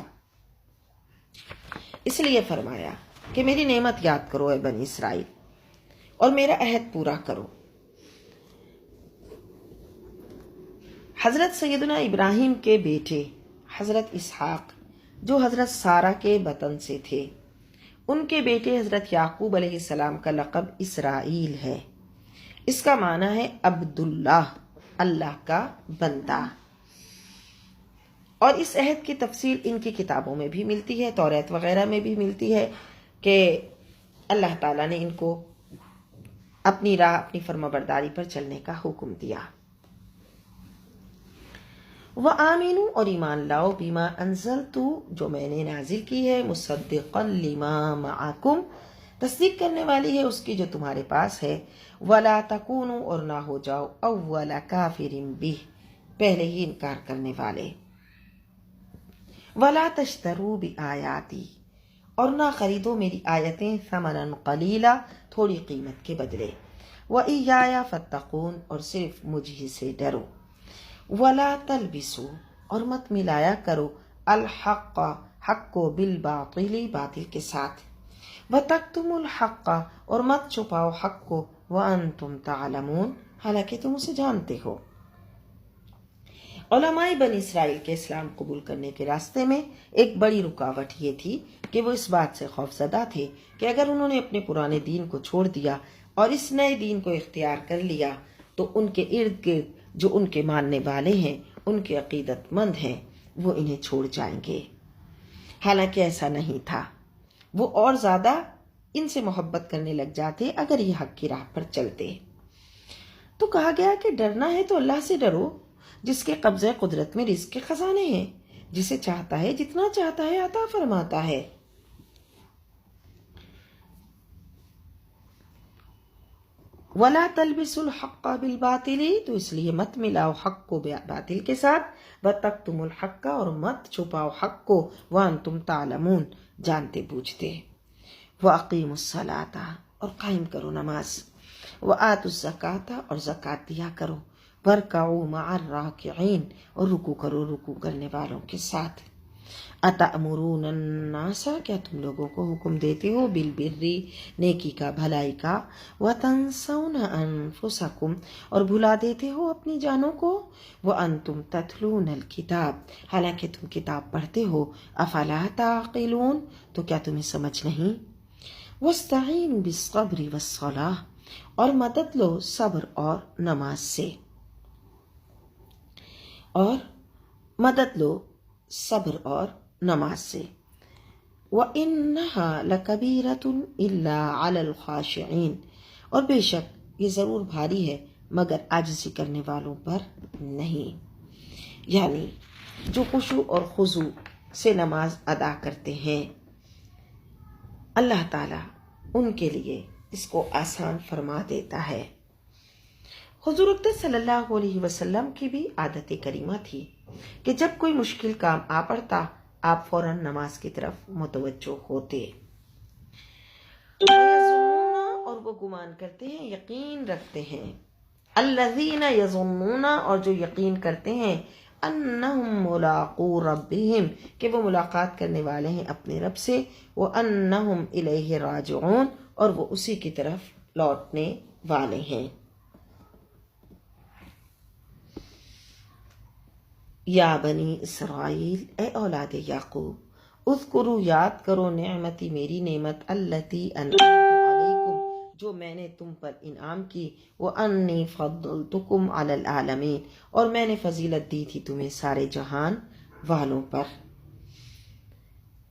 اس لیے فرمایا کہ میری نعمت یاد کرو اے بنی اسرائیل، اور میرا عہد پورا کرو۔ حضرت سیدنا ابراہیم کے بیٹے حضرت اسحاق جو حضرت سارہ کے بطن سے تھے، ان کے بیٹے حضرت یعقوب علیہ السلام کا لقب اسرائیل ہے۔ اس کا معنی ہے عبداللہ، اللہ کا بندہ۔ اور اس عہد کی تفصیل ان کی کتابوں میں بھی ملتی ہے، توریت وغیرہ میں بھی ملتی ہے کہ اللہ تعالیٰ نے ان کو اپنی راہ، اپنی فرمانبرداری پر چلنے کا حکم دیا۔ وَآمِنُوا اور ایمان لاؤ بِمَا أَنزَلْتُ جو میں نے نازل کی ہے، مُصَدِّقًا لِمَا مَعَكُمْ تصدیق کرنے والی ہے اس کی جو تمہارے پاس ہے، وَلَا تَكُونُوا اور نہ ہو جاؤ أَوَّلَ كَافِرٍ بِهِ پہلے ہی انکار کرنے والے، وَلَا تَشْتَرُوا بِآيَاتِي اور نہ خریدو میری آیتیں ثَمَنًا قَلِيلًا تھوڑی قیمت کے بدلے، وَإِيَّايَ فَاتَّقُونِ اور صرف مجھ ہی سے ڈرو، وَلَا تَلْبِسُوا اور مت ملایا کرو الحق حق کو بالباطل باطل کے ساتھ، وَتَكْتُمُوا الْحَقَّ اور مت چھپاؤ حق کو وَأَنْتُمْ تَعْلَمُونَ حالانکہ تم اسے جانتے ہو۔ علماء بنی اسرائیل کے اسلام قبول کرنے کے راستے میں ایک بڑی رکاوٹ یہ تھی کہ وہ اس بات سے خوفزدہ تھے کہ اگر انہوں نے اپنے پرانے دین کو چھوڑ دیا اور اس نئے دین کو اختیار کر لیا تو ان کے ارد گرد جو ان کے ماننے والے ہیں، ان کے عقیدت مند ہیں، وہ انہیں چھوڑ جائیں گے۔ حالانکہ ایسا نہیں تھا، وہ اور زیادہ ان سے محبت کرنے لگ جاتے اگر یہ حق کی راہ پر چلتے۔ تو کہا گیا کہ ڈرنا ہے تو اللہ سے ڈرو جس کے قبضہ قدرت میں رزق کے خزانے ہیں، جسے چاہتا ہے جتنا چاہتا ہے عطا فرماتا ہے۔ وَلَا تَلْبِسُوا الْحَقَّ بِالْبَاطِلِ تو اس لیے مت ملاؤ حق کو باطل کے ساتھ، وَتَكْتُمُوا الْحَقَّ اور مت چھپاؤ حق کو، وَأَنْتُمْ تَعْلَمُونَ جانتے بوجھتے، وَأَقِيمُوا الصَّلَاةَ اور قائم کرو نماز، وَآتُوا الزَّكَاةَ اور زکوٰۃ دیا کرو، وَارْكَعُوا مَعَ الرَّاكِعِينَ اور رکوع کرو رکوع کرنے والوں کے ساتھ۔ أَتَأْمُرُونَ النَّاسَ کیا تم لوگوں کو حکم دیتے ہو بِالْبِرِّ نیکی کا، بھلائی کا، وَتَنْسَوْنَ أَنفُسَكُمْ اور بھلا دیتے ہو اپنی جانوں کو، وَأَنْتُمْ تَتْلُونَ الْكِتَابَ حالانکہ تم کتاب پڑھتے ہو، أَفَلَا تَعْقِلُونَ تو کیا تمہیں سمجھ نہیں؟ وَاسْتَعِينُوا بِالصَّبْرِ وَالصَّلَاةِ اور مدد لو صبر اور نماز سے، اور مدد لو صبر اور نماز سے۔ وَإِنَّهَا لَكَبِيرَةٌ إِلَّا عَلَى الْخَاشِعِينَ اور بے شک یہ ضرور بھاری ہے مگر عاجزی کرنے والوں پر نہیں، یعنی جو خشوع اور خضوع سے نماز ادا کرتے ہیں اللہ تعالیٰ ان کے لیے اس کو آسان فرما دیتا ہے۔ حضور اقدس صلی اللہ علیہ وسلم کی بھی عادت کریمہ تھی کہ جب کوئی مشکل کام آ پڑتا آپ فوراً نماز کی طرف متوجہ ہوتے۔ وَيَظُنُّونَ اور وہ گمان کرتے ہیں، یقین رکھتے ہیں، الَّذِينَ يَظُنُّونَ اور جو یقین کرتے ہیں، أَنَّهُمْ مُلَاقُو رَبِّهِمْ کہ وہ ملاقات کرنے والے ہیں اپنے رب سے، وَأَنَّهُمْ إِلَيْهِ رَاجِعُونَ اور وہ اسی کی طرف لوٹنے والے ہیں۔ یا بنی اسرائیل اے اولاد یعقوب، اذکروا یاد کرو نعمتی میری نعمت، التی انعمت علیکم جو میں نے تم پر انعام کی، وانی فضلتکم علی العالمین اور میں نے فضیلت دی تھی تمہیں سارے جہان والوں پر۔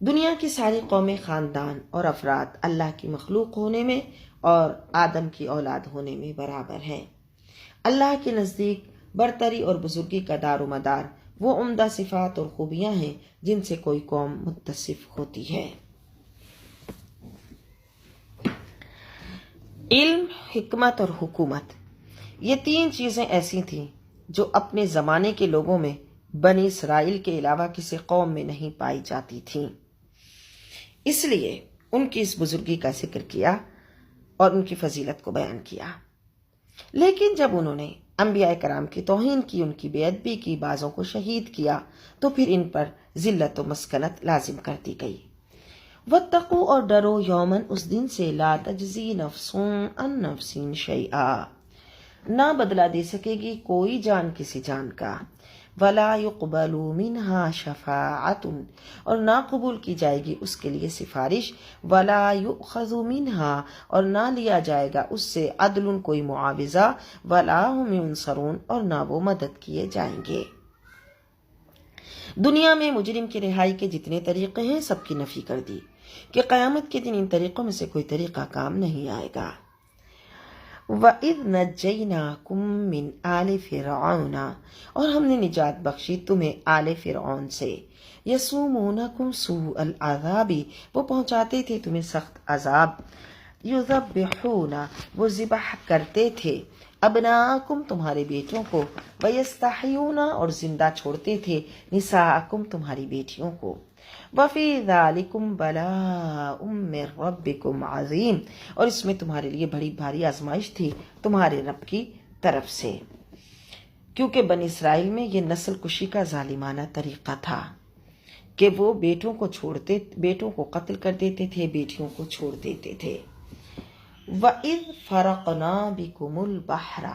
دنیا کی ساری قومیں، خاندان اور افراد اللہ کی مخلوق ہونے میں اور آدم کی اولاد ہونے میں برابر ہیں۔ اللہ کے نزدیک برتری اور بزرگی کا دار و مدار وہ عمدہ صفات اور خوبیاں ہیں جن سے کوئی قوم متصف ہوتی ہے۔ علم، حکمت اور حکومت، یہ تین چیزیں ایسی تھیں جو اپنے زمانے کے لوگوں میں بنی اسرائیل کے علاوہ کسی قوم میں نہیں پائی جاتی تھیں۔ اس لیے ان کی اس بزرگی کا ذکر کیا اور ان کی فضیلت کو بیان کیا۔ لیکن جب انہوں نے انبیاء کرام کی توہین کی، ان کی بے ادبی کی، بعضوں کو شہید کیا، تو پھر ان پر ذلت و مسکنت لازم کر دی گئی۔ واتقوا اور ڈرو یومن اس دن سے لا تجزی نفس عن نفس شیئا نہ بدلہ دے سکے گی کوئی جان کسی جان کا، ولا يقبل منها شفاعت اور نہ قبول کی جائے گی اس کے لیے سفارش، ولا يؤخذ منها اور نہ لیا جائے گا اس سے عدل کوئی معاوضہ، ولا هم ينصرون اور نہ وہ مدد کیے جائیں گے۔ دنیا میں مجرم کی رہائی کے جتنے طریقے ہیں سب کی نفی کر دی کہ قیامت کے دن ان طریقوں میں سے کوئی طریقہ کام نہیں آئے گا۔ وَإِذْ نَجَّيْنَاكُمْ مِنْ آلِ فِرْعَوْنَ اور ہم نے نجات بخشی تمہیں آل فرعون سے، يَسُومُونَكُمْ سُوءَ الْعَذَابِ وہ پہنچاتے تھے تمہیں سخت عذاب، يُذَبِّحُونَ وہ ذبح کرتے تھے، ابناءکم تمہارے بیٹوں کو، وَيَسْتَحْيُونَ اور زندہ چھوڑتے تھے، نساءکم تمہاری بیٹیوں کو، وَفِي ذَلِكُمْ بَلَاءٌ مِّن رَبِّكُمْ عَظِيمٌ اور اس میں تمہارے لیے بڑی بھاری آزمائش تھی تمہارے رب کی طرف سے، کیونکہ بنی اسرائیل میں یہ نسل کشی کا ظالمانہ طریقہ تھا کہ وہ بیٹوں کو قتل کر دیتے تھے، بیٹیوں کو چھوڑ دیتے تھے۔ وَإِذْ فَرَقْنَا بِكُمُ الْبَحْرَ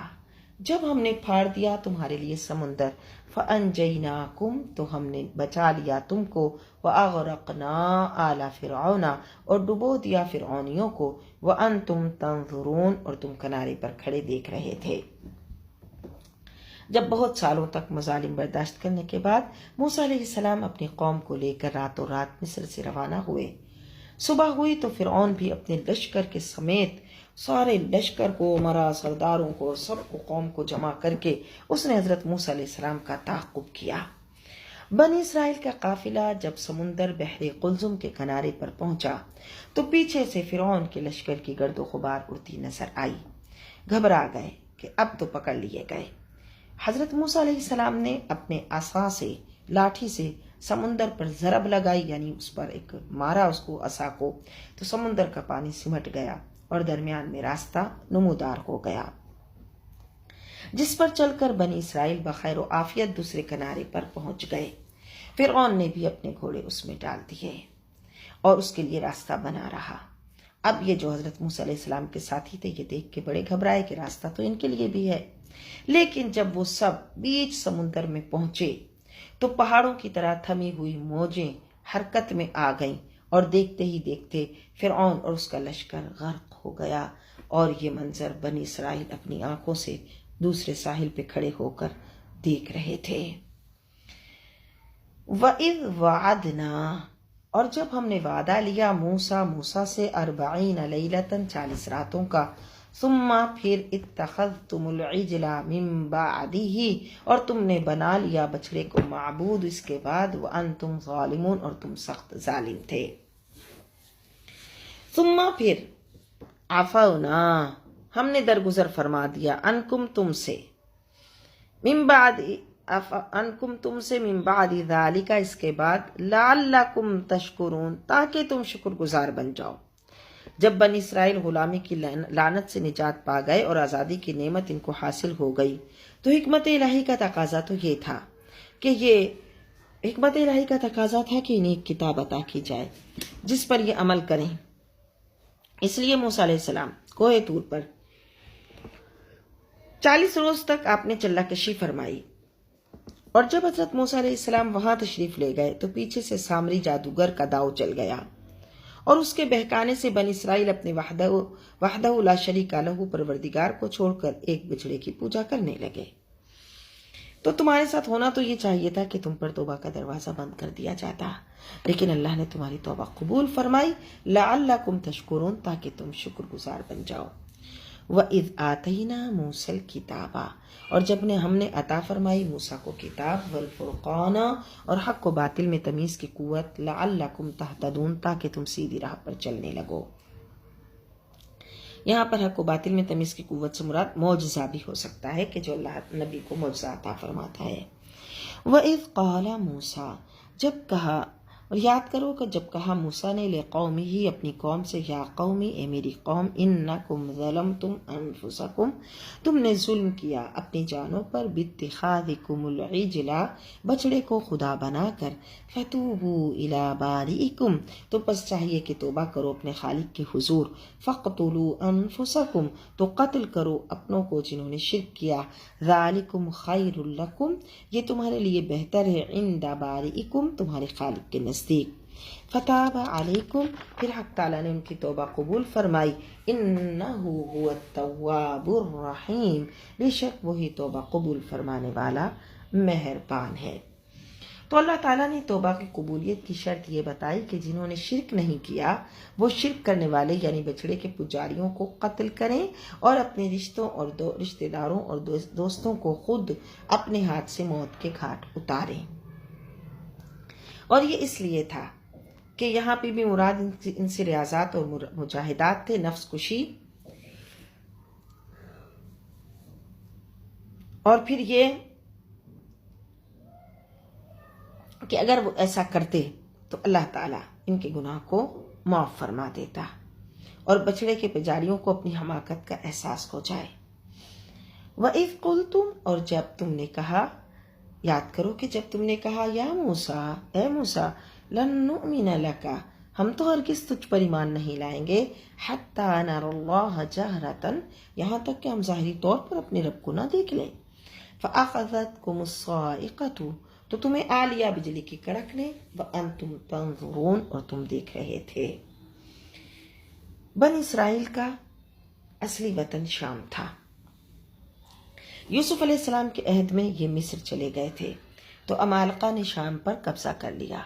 جب ہم نے پھاڑ دیا تمہارے لیے سمندر، فَأَنْجَيْنَاكُمْ تو ہم نے بچا لیا تم کو، وَأَغْرَقْنَا آلَ فِرْعَوْنَ اور ڈبو دیا فرعونیوں کو، وَأَنْتُمْ تَنْظُرُونَ اور تم کنارے پر کھڑے دیکھ رہے تھے۔ جب بہت سالوں تک مظالم برداشت کرنے کے بعد موسیٰ علیہ السلام اپنی قوم کو لے کر راتوں رات مصر سے روانہ ہوئے، صبح ہوئی تو فرعون بھی اپنے لشکر کے سمیت سارے لشکر کو، مرا سرداروں کو، سب کو، قوم کو جمع کر کے اس نے حضرت موسیٰ علیہ السلام کا تعاقب کیا۔ بنی اسرائیل کا قافلہ جب سمندر بحر قلزم کے کنارے پر پہنچا تو پیچھے سے فرعون کے لشکر کی گرد و غبار اڑتی نظر آئی، گھبرا گئے کہ اب تو پکڑ لیے گئے۔ حضرت موسیٰ علیہ السلام نے اپنے عصا سے، لاٹھی سے سمندر پر ضرب لگائی، یعنی اس پر ایک مارا اس کو عصا کو، تو سمندر کا پانی سمٹ گیا اور درمیان میں راستہ نمودار ہو گیا، جس پر چل کر بنی اسرائیل بخیر و عافیت دوسرے کنارے پر پہنچ گئے۔ فرعون نے بھی اپنے گھوڑے اس میں ڈال دیے اور اس کے لیے راستہ بنا رہا۔ اب یہ جو حضرت موسیٰ علیہ السلام کے ساتھی تھے یہ دیکھ کے بڑے گھبرائے کہ راستہ تو ان کے لیے بھی ہے، لیکن جب وہ سب بیچ سمندر میں پہنچے تو پہاڑوں کی طرح تھمی ہوئی موجیں حرکت میں آ گئیں اور دیکھتے ہی دیکھتے فرعون اور اس کا لشکر غرق ہو گیا، اور یہ منظر بنی اسرائیل اپنی آنکھوں سے دوسرے ساحل پہ کھڑے ہو کر دیکھ رہے تھے۔ وَإِذْ وَعَدْنَا اور جب ہم نے وعدہ لیا موسیٰ سے 40 لیلۃً 40 راتوں کا، ثم پھر اتخذتم العجل من بعدہ اور تم نے بنا لیا بچڑے کو معبود اس کے بعد، وانتم ظالمون اور تم سخت ظالم تھے۔ ثم پھر عفونا ہم نے درگزر فرما دیا، عنکم تم سے، من بعد عنکم تم سے، من بعد ذالک اس کے بعد، لعلکم تشکرون تاکہ تم شکر گزار بن جاؤ۔ جب بنی اسرائیل غلامی کی لعنت سے نجات پا گئے اور آزادی کی نعمت ان کو حاصل ہو گئی تو حکمت الہی کا تقاضا تو یہ تھا کہ انہیں ایک کتاب عطا کی جائے جس پر یہ عمل کریں۔ اس لیے موسیٰ علیہ السلام کوہ طور پر 40 روز تک آپ نے چلہ کشی فرمائی، اور جب حضرت موسیٰ علیہ السلام وہاں تشریف لے گئے تو پیچھے سے سامری جادوگر کا داؤ چل گیا، اور اس کے بہکانے سے بنی اسرائیل اپنے وحدہ لا شریک لہ پروردگار کو چھوڑ کر ایک بچڑے کی پوجا کرنے لگے۔ تو تمہارے ساتھ ہونا تو یہ چاہیے تھا کہ تم پر توبہ کا دروازہ بند کر دیا جاتا، لیکن اللہ نے تمہاری توبہ قبول فرمائی، لعلکم تشکرون تاکہ تم شکر گزار بن جاؤ۔ وَإِذْ آتَيْنَا مُوسَى الْكِتَابَ اور جب ہم نے عطا فرمائی موسیٰ کو کتاب، والفرقان اور حق و باطل میں تمیز کی قوت، لعلکم تہتدون تاکہ تم سیدھی راہ پر چلنے لگو۔ یہاں پر حق و باطل میں تمیز کی قوت سے مراد معجزہ بھی ہو سکتا ہے کہ جو اللہ نبی کو معجزہ عطا فرماتا ہے۔ وَإِذْ قَالَ مُوسَىٰ، جب کہا، اور یاد کرو کہ جب کہا موسیٰ نے لِقَوْمِهِ اپنی قوم سے، یا قومی اے میری قوم، اِنَّكُمْ ظَلَمْتُمْ أَنفُسَكُمْ تم نے ظلم کیا اپنی جانوں پر، بِاتِّخَاذِكُمُ الْعِجْلَ بچڑے کو خدا بنا کر، فَتُوبُوا إِلَىٰ بَارِئِكُمْ تو پس چاہیے کہ توبہ کرو اپنے خالق کے حضور، فَاقْتُلُوا أَنفُسَكُمْ تو قتل کرو اپنوں کو جنہوں نے شرک کیا، ذَلِكُمْ خَيْرٌ لَكُمْ یہ تمہارے لیے بہتر ہے، عِندَ بَارِئِكُمْ تمہارے خالق کے نزدیک۔ فتاب علیکم پھر حق تعالیٰ نے ان کی توبہ قبول فرمائی، انہ هو التواب الرحیم بے شک وہی توبہ قبول فرمانے والا مہربان ہے۔ تو اللہ تعالیٰ نے توبہ کی قبولیت کی شرط یہ بتائی کہ جنہوں نے شرک نہیں کیا وہ شرک کرنے والے یعنی بچڑے کے پجاریوں کو قتل کریں اور اپنے رشتوں اور رشتہ داروں اور دوستوں کو خود اپنے ہاتھ سے موت کے گھاٹ اتاریں۔ اور یہ اس لیے تھا کہ یہاں پہ بھی مراد ان سے ریاضات اور مجاہدات تھے، نفس کشی، اور پھر یہ کہ اگر وہ ایسا کرتے تو اللہ تعالیٰ ان کے گناہ کو معاف فرما دیتا اور بچڑے کے پجاریوں کو اپنی حماقت کا احساس ہو جائے۔ وَإِذْ قُلْتُمْ اور جب تم نے کہا، یاد کرو کہ جب تم نے کہا، یا موسیٰ اے موسیٰ، لن نؤمن لک ہم تو ہرگز تجھ پر ایمان نہیں لائیں گے، حتی نر اللہ جہرتاً یہاں تک کہ ہم ظاہری طور پر اپنے رب کو نہ دیکھ لیں، فأخذتکم الصاعقۃ تو تمہیں آ لیا بجلی کی کڑک نے، وانتم تنظرون اور تم دیکھ رہے تھے۔ بن اسرائیل کا اصلی وطن شام تھا۔ یوسف علیہ السلام کے عہد میں یہ مصر چلے گئے تھے تو عمالقہ نے شام پر قبضہ کر لیا۔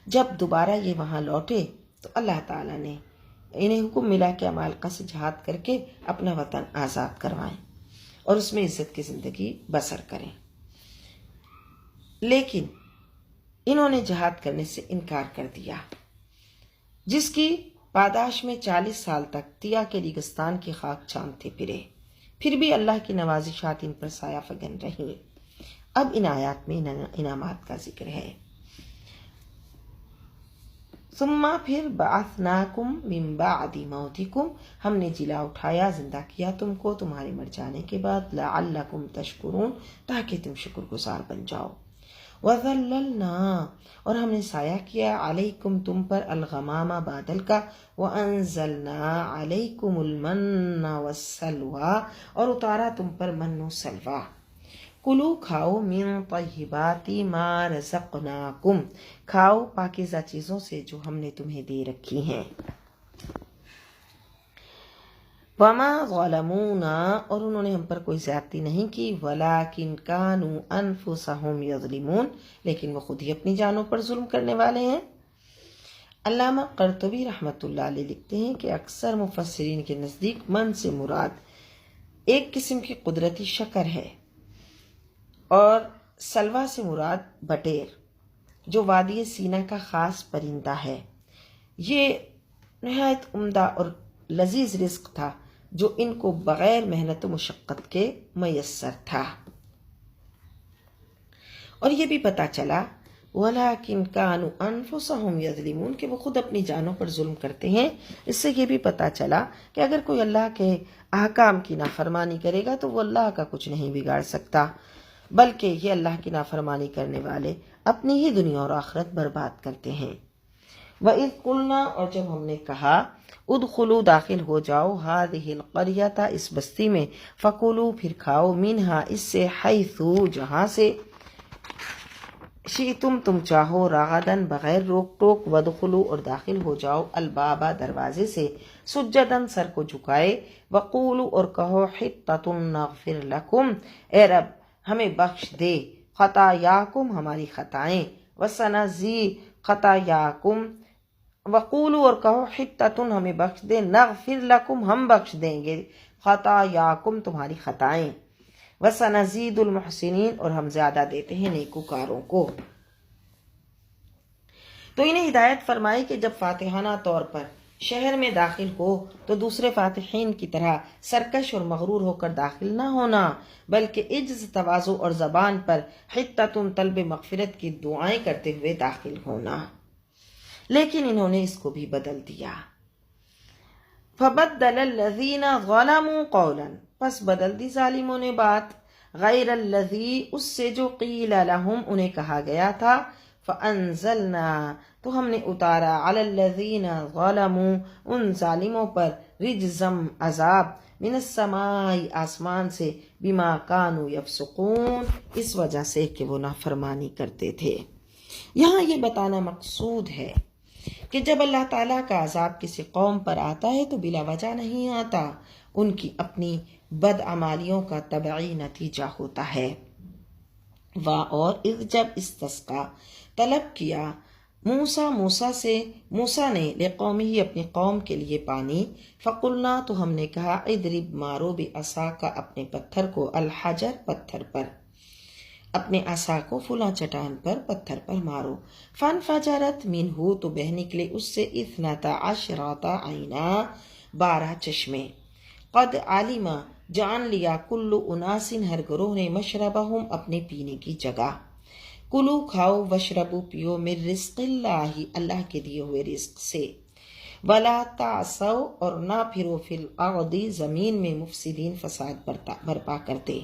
جب دوبارہ یہ وہاں لوٹے تو اللہ تعالیٰ نے انہیں حکم ملا کہ عمالقہ سے جہاد کر کے اپنا وطن آزاد کروائیں اور اس میں عزت کی زندگی بسر کریں، لیکن انہوں نے جہاد کرنے سے انکار کر دیا، جس کی پاداش میں 40 سال تک تیا کے ریگستان کی خاک چاندتے پھرے، پھر بھی اللہ کی نوازشات ان پر سایہ فگن رہی۔ اب ان آیات میں انعامات کا ذکر ہے۔ ثم پھر بعثناکم من بعد موتکم ہم نے جلا اٹھایا، زندہ کیا تم کو تمہارے مر جانے کے بعد، لعلکم تشکرون تاکہ تم شکر گزار بن جاؤ۔ وَذَلَّلْنَا اور ہم نے سایہ کیا، علیکم تم پر، الغمام بادل کا، وَأَنزَلْنَا عَلَيْكُمُ الْمَنَّ وَالسَّلْوَىٰ اور اتارا تم پر من و سلوہ۔ کلو کھاؤ من طیبات ما رزقناکم کھاؤ پاکیزہ چیزوں سے جو ہم نے تمہیں دے رکھی ہیں۔ وما ظلمونا اور انہوں نے ہم پر کوئی زیادتی نہیں کی، ولکن کانوا انفسہم یظلمون لیکن وہ خود ہی اپنی جانوں پر ظلم کرنے والے ہیں۔ علامہ قرطبی رحمۃ اللہ علیہ لکھتے ہیں کہ اکثر مفسرین کے نزدیک من سے مراد ایک قسم کی قدرتی شکر ہے، اور سلوہ سے مراد بٹیر جو وادی سینا کا خاص پرندہ ہے۔ یہ نہایت عمدہ اور لذیذ رزق تھا جو ان کو بغیر محنت و مشقت کے میسر تھا۔ اور یہ بھی پتہ چلا وَلَكِنْ كَانُوا أَنفُسَهُمْ يَظْلِمُونَ کہ وہ خود اپنی جانوں پر ظلم کرتے ہیں۔ اس سے یہ بھی پتہ چلا کہ اگر کوئی اللہ کے احکام کی نافرمانی کرے گا تو وہ اللہ کا کچھ نہیں بگاڑ سکتا، بلکہ یہ اللہ کی نافرمانی کرنے والے اپنی ہی دنیا اور آخرت برباد کرتے ہیں۔ وَإِذْ قُلْنَا اور جب ہم نے کہا، ادخلوا داخل ہو جاؤ، هذه القریۃ اس بستی میں، فکلوا پھر کھاؤ، منہا اس سے، حیث جہاں سے، شئتم تم چاہو، رغدن بغیر روک ٹوک، وادخلوا اور داخل ہو جاؤ، الباب دروازے سے، سجدن سر کو جھکائے، وقولوا اور کہو، حطۃ نغفر لکم اے رب ہمیں بخش دے، خطایاکم ہماری خطائیں، وسنزی خطایاکم وقولوا اور کہو، حطۃ ہمیں بخش دے، نغفر لکم ہم بخش دیں گے، خطایاکم تمہاری خطائیں، وسنزید المحسنین اور ہم زیادہ دیتے ہیں نیکوکاروں کو۔ تو انہیں ہدایت فرمائی کہ جب فاتحانہ طور پر شہر میں داخل ہو تو دوسرے فاتحین کی طرح سرکش اور مغرور ہو کر داخل نہ ہونا، بلکہ عجز، تواضع اور زبان پر حتتم طلب مغفرت کی دعائیں کرتے ہوئے داخل ہونا۔ لیکن انہوں نے اس کو بھی بدل دیا۔ فبدل الذین ظلموا قولا، پس بدل دی ظالموں نے بات، غیر الذی، اس سے جو قیل لہم، انہیں کہا گیا تھا، فانزلنا، تو ہم نے اتارا، علی الذین ظلموا، ان ظالموں پر، رجزم، عذاب، من السماء، آسمان سے، بما کانوا یفسقون، اس وجہ سے کہ وہ نافرمانی کرتے تھے۔ یہاں یہ بتانا مقصود ہے کہ جب اللہ تعالیٰ کا عذاب کسی قوم پر آتا ہے تو بلا وجہ نہیں آتا، ان کی اپنی بدعمالیوں کا طبعی نتیجہ ہوتا ہے۔ اور اذ، جب استسقا، طلب کیا، موسیٰ نے لقومہ، اپنی قوم کے لیے پانی، فقلنا، تو ہم نے کہا، اضرب، مارو، بعصاک، اپنے پتھر کو، الحجر، پتھر پر، اپنے عصا کو فلاں چٹان پر، پتھر پر مارو، فانفجرت منہ، تو بہ نکلے اس سے، 12 عینا، 12 چشمے، قد علم، جان لیا، کل اناس، ہر گروہ نے، مشربہم، اپنے پینے کی جگہ، کلو، کھاؤ، وشربو، پیو، من رزق اللہ، اللہ کے دیے ہوئے رزق سے، ولا تعثوا، اور نہ پھرو، فی الارض، زمین میں، مفسدین، فساد برپا کرتے۔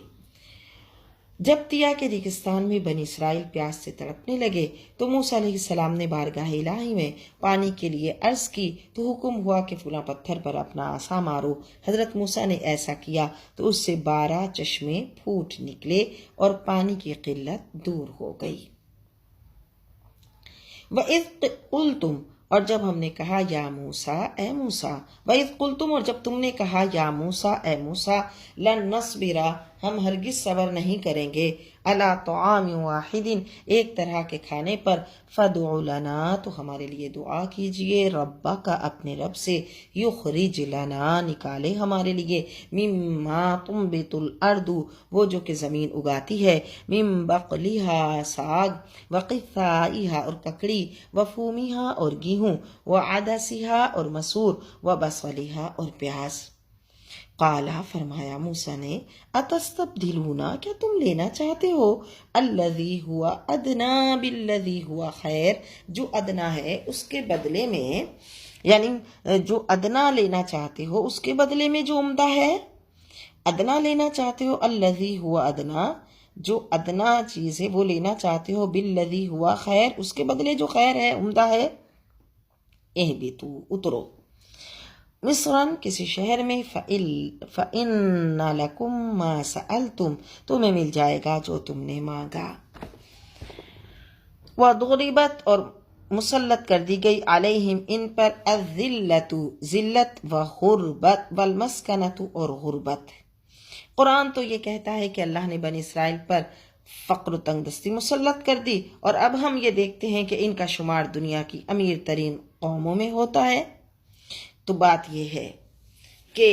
جب طیہ کے ریگستان میں بنی اسرائیل پیاس سے تڑپنے لگے تو موسیٰ علیہ السلام نے بارگاہ الہی میں پانی کے لیے عرض کی تو حکم ہوا کہ فلاں پتھر پر اپنا عصا مارو۔ حضرت موسیٰ نے ایسا کیا تو اس سے 12 چشمے پھوٹ نکلے اور پانی کی قلت دور ہو گئی۔ وَإِذْ قُلْتُمْ، اور جب ہم نے کہا، یا موسیٰ، اے موسیٰ، وَإِذْ قُلْتُمْ، اور جب تم نے کہا، یا موسیٰ، اے موسیٰ، لن نصبر، ہم ہرگز صبر نہیں کریں گے، علی طعام واحد، ایک طرح کے کھانے پر، فادع لنا، تو ہمارے لیے دعا کیجئے، ربک، اپنے رب سے، یخرج لنا، نکالے ہمارے لیے، مما تنبت الارض، وہ جو کہ زمین اگاتی ہے، من بقلھا، ساگ، وقثائھا، اور ککڑی، وفومھا، اور گیہوں، وعدسھا، اور مسور، وبصلھا، اور پیاز۔ قالا، فرمایا موسیٰ نے، اتستبدلون، کیا تم لینا چاہتے ہو، الذی ہوا ادنا بالذی ہوا خیر، جو ادنا ہے اس کے بدلے میں، یعنی جو ادنا لینا چاہتے ہو اس کے بدلے میں جو عمدہ ہے، ادنا لینا چاہتے ہو، الذی ہوا ادنا، جو ادنا چیز ہے وہ لینا چاہتے ہو، بالذی ہوا خیر، اس کے بدلے جو خیر ہے، عمدہ ہے، اہبطوا، اترو، مصراً، کسی شہر میں، فَإِنَّ لَكُمْ مَا سَأَلْتُمْ، تمہیں مل جائے گا جو تم نے مانگا۔ وَضُرِبَتْ، اور مسلط کر دی گئی، علیہم، ان پر، الذلۃ، ذلت، وغربت، والمسکنۃ، اور غربت۔ قرآن تو یہ کہتا ہے کہ اللہ نے بنی اسرائیل پر فقر و تنگ دستی مسلط کر دی، اور اب ہم یہ دیکھتے ہیں کہ ان کا شمار دنیا کی امیر ترین قوموں میں ہوتا ہے۔ تو بات یہ ہے کہ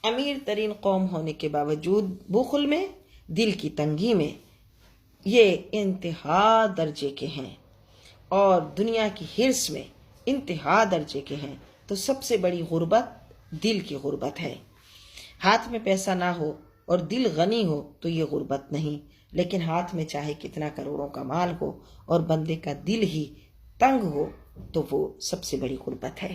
امیر ترین قوم ہونے کے باوجود بخل میں، دل کی تنگی میں، یہ انتہا درجے کے ہیں، اور دنیا کی حرص میں انتہا درجے کے ہیں۔ تو سب سے بڑی غربت دل کی غربت ہے۔ ہاتھ میں پیسہ نہ ہو اور دل غنی ہو تو یہ غربت نہیں، لیکن ہاتھ میں چاہے کتنا کروڑوں کا مال ہو اور بندے کا دل ہی تنگ ہو تو وہ سب سے بڑی غربت ہے۔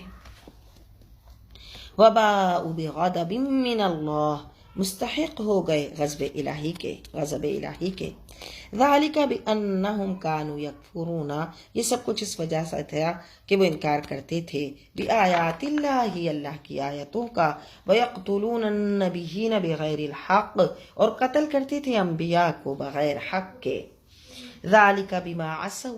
وباءوا بغضب من اللہ، مستحق ہو گئے غضب الہی کے، ذالک بانہم کانوا یکفرون، یہ سب کچھ اس وجہ سے تھا کہ وہ انکار کرتے تھے، بآیات اللہ، اللہ کی آیتوں کا، ویقتلون النبیین بغیر الحق، اور قتل کرتے تھے انبیاء کو بغیر حق کے، ذالک بما عصوا